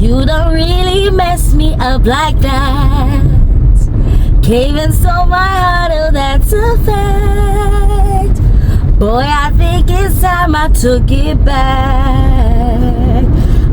You don't really mess me up like that. Cave and stole my heart, oh that's a fact. Boy, I think it's time I took it back.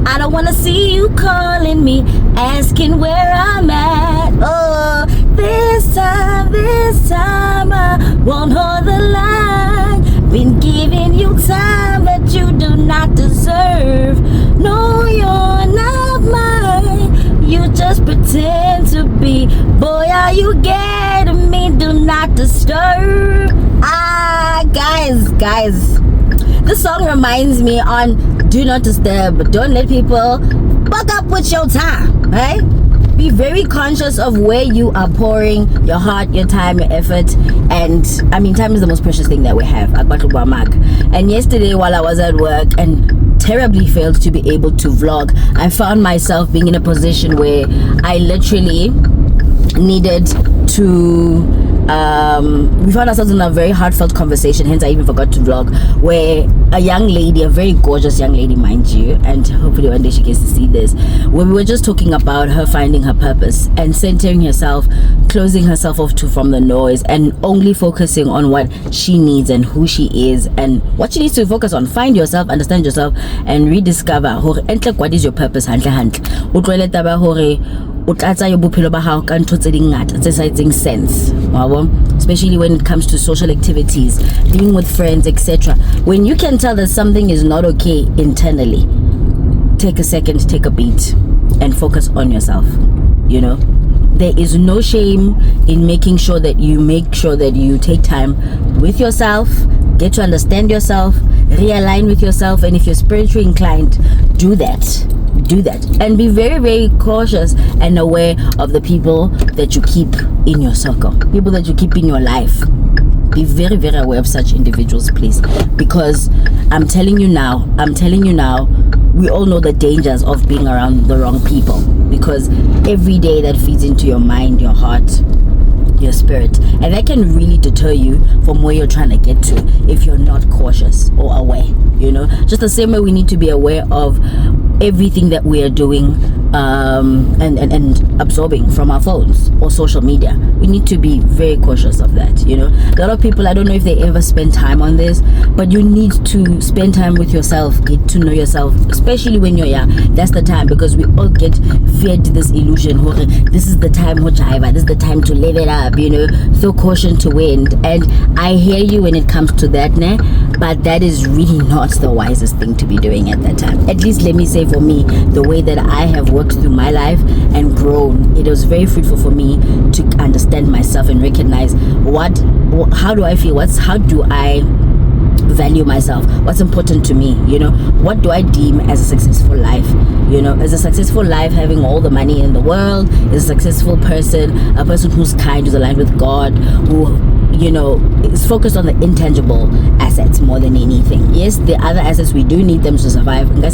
I don't wanna see you calling me, asking where I'm at. Oh, this time I won't hold the line. Been giving you time that you do not deserve. No, you're not mine. You just pretend to be. Boy, are you getting me? Do not disturb. Guys. This song reminds me on Do Not Disturb. Don't let people fuck up with your time, right? Be very conscious of where you are pouring your heart, your time, your effort. And I mean, time is the most precious thing that we have. And yesterday while I was at work and terribly failed to be able to vlog, I found myself being in a position where I literally needed to we found ourselves in a very heartfelt conversation, hence I even forgot to vlog, where a young lady, a very gorgeous young lady mind you, and hopefully one day she gets to see this, where we were just talking about her finding her purpose and centering herself, closing herself off from the noise, and only focusing on what she needs and who she is and what she needs to focus on. Find yourself, understand yourself, and rediscover what is your purpose. Sense, especially when it comes to social activities, being with friends, etc. When you can tell that something is not okay internally, take a second, take a beat, and focus on yourself. You know, there is no shame in making sure that you take time with yourself, get to understand yourself, realign with yourself, and if you're spiritually inclined, do that, and be very, very cautious and aware of the people that you keep in your circle, people that you keep in your life. Be very, very aware of such individuals, please, because I'm telling you now, we all know the dangers of being around the wrong people, because every day that feeds into your mind, your heart, your spirit, and that can really deter you from where you're trying to get to if you're not cautious or aware. You know, just the same way we need to be aware of everything that we are doing and absorbing from our phones or social media. We need to be very cautious of that. You know, a lot of people, I don't know if they ever spend time on this, but you need to spend time with yourself, get to know yourself, especially when you're young. That's the time, because we all get fed this illusion, this is the time, this is the time to live it up, you know, throw caution to wind. And I hear you when it comes to that, but that is really not the wisest thing to be doing at that time. At least let me say, for me, the way that I have worked through my life and grown, it was very fruitful for me to understand myself and recognize how do I feel, how do I value myself, what's important to me, you know, what do I deem as a successful life. You know, is a successful life having all the money in the world? Is a successful person a person who's kind, who's aligned with God, who, you know, is focused on the intangible assets more than anything? Yes, the other assets, we do need them to survive. It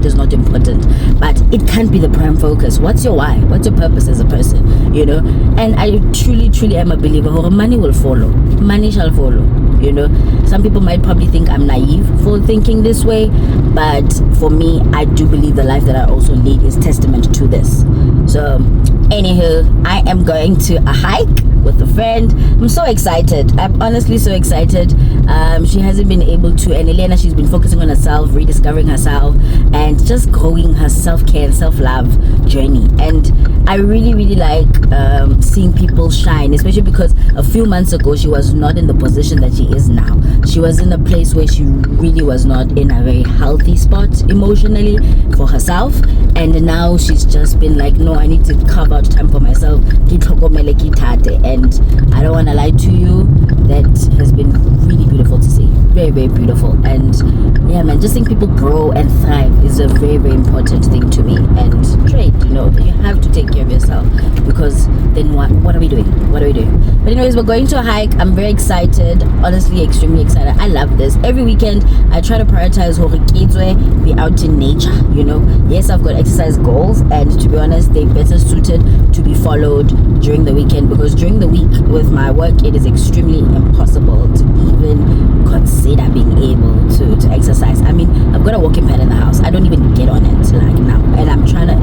is not important, but it can't be the prime focus. What's your why? What's your purpose as a person? You know, and I truly am a believer, money will follow, money shall follow. You know, some people might probably think I'm naive for thinking this way, but for me, I do believe the life that I also lead is testament to this. So anywho, I am going to a hike with a friend. I'm so excited. I'm honestly so excited. She hasn't been able to, and Elena, she's been focusing on herself, rediscovering herself, and just growing her self-care and self-love journey. And I really like seeing people shine, especially because a few months ago she was not in the position that she is now. She was in a place where she really was not in a very healthy spot emotionally for herself, and now she's just been like, no, I need to carve out time for myself. And I don't want to lie to you, that has been really beautiful to see. Very, very beautiful. And yeah, man, just seeing people grow and thrive is a very, very important thing to me. And trade, you know, you have to take care of yourself, because then what are we doing? But anyways, we're going to a hike. I'm very excited, honestly, extremely excited. I love this. Every weekend I try to prioritize be out in nature, you know. Yes, I've got exercise goals, and to be honest, they're better suited to be followed during the weekend, because during the week with my work, it is extremely impossible to even consider being able to exercise. I mean, I've got a walking pad in the house. I don't even get on it like now, and I'm trying to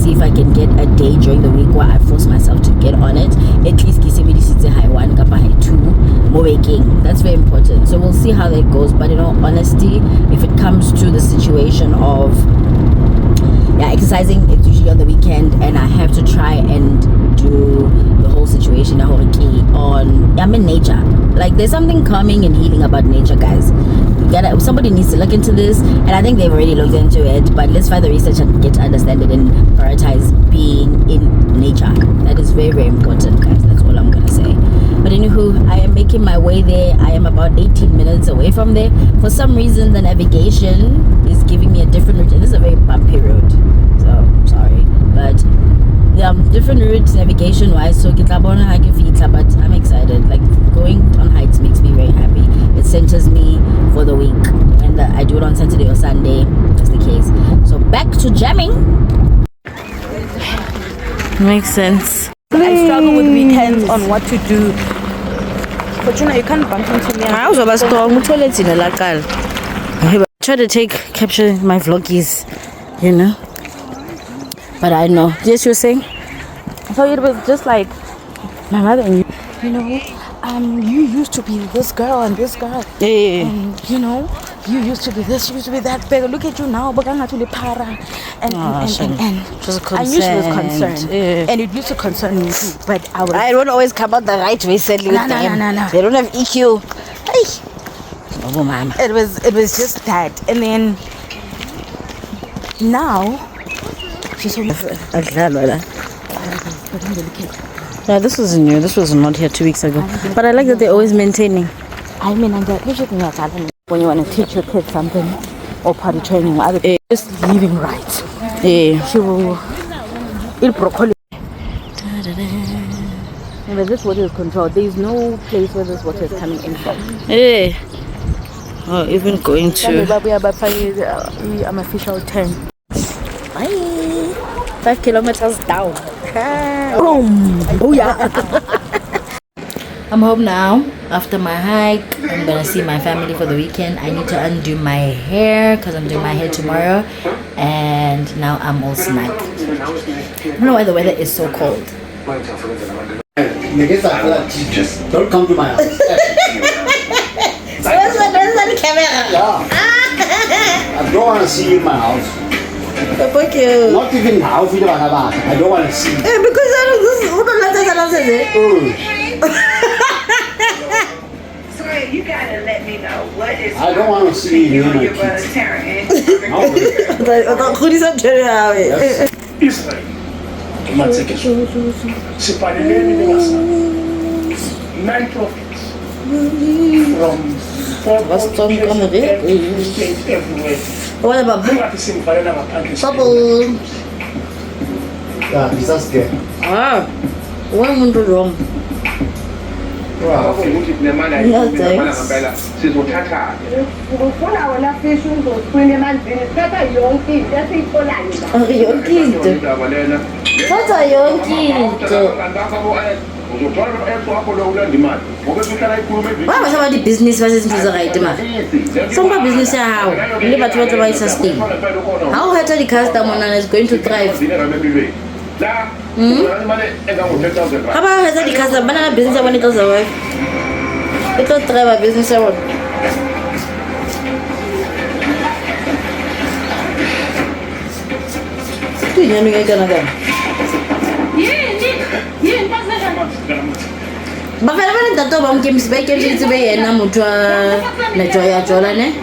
see if I can get a day during the week where I force myself to get on it. At least high 1 kapa high 2 more waking. That's very important. So we'll see how that goes. But in all honesty, if it comes to the situation of exercising, it's usually on the weekend, and I have to try and do the whole situation I'm in nature. Like, there's something calming and healing about nature, guys. Somebody needs to look into this, and I think they've already looked into it, but let's find the research and get to understand it and prioritize being in nature. That is very, very important, guys. That's all I'm gonna say. But anywho, I am making my way there. I am about 18 minutes away from there. For some reason, the navigation is giving me a different route, and this is a very bumpy road, so sorry, but different routes navigation wise, so but I'm excited. Like, going on hikes makes me very happy. It centers me for the week, and I do it on Saturday or Sunday, that's the case. So back to jamming. Makes sense. I struggle with weekends on what to do, but you can't bump into me. I was about to try to capture my vloggies, but I know. Yes, you were saying? So it was just like my mother and you used to be this girl and this girl. Yeah. And you used to be this, you used to be that big. Look at you now, and just I knew she was concerned. Yeah. And it used to concern me too. But I don't always come out the right way, sadly. No. They don't have EQ. Oh, mama. It was just that. And then now she's so yeah, this was new. This was not here 2 weeks ago. But I like that they're always maintaining. I mean, and that when you want to teach your kids something or party training or other things, just living right. Yeah. She will eat broccoli. But this water is controlled. There is no place where this water is coming in from. Yeah. Oh, even going to. I'm official 10. Bye. 5 kilometers down. Boom. Oh yeah. I'm home now. After my hike, I'm gonna see my family for the weekend. I need to undo my hair because I'm doing my hair tomorrow, and now I'm all snacked. I don't know why the weather is so cold. Just don't come to my house. Where's the camera? Yeah. I don't want to see you in my house. Thank you. Not even house, I don't want to see you. Because Sorry, you gotta let me know what is. I don't want to see you near my your kids. Israël. C'est pas les mêmes de 9 prophets from 4 everywhere. What about Bubble? Yeah, it's just there. What am I doing wrong? Wow. Why was the business versus the right man? Some business how live at what I sustain. How hard the customer is going to thrive? How about has the customer business when it does survive? It will thrive a business. Bakala ntato ba mke msibeke mthibe yena motho na joya jola ne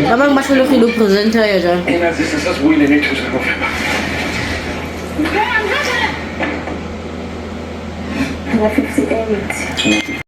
ba bang ba hlologile o presenter ya jang 58.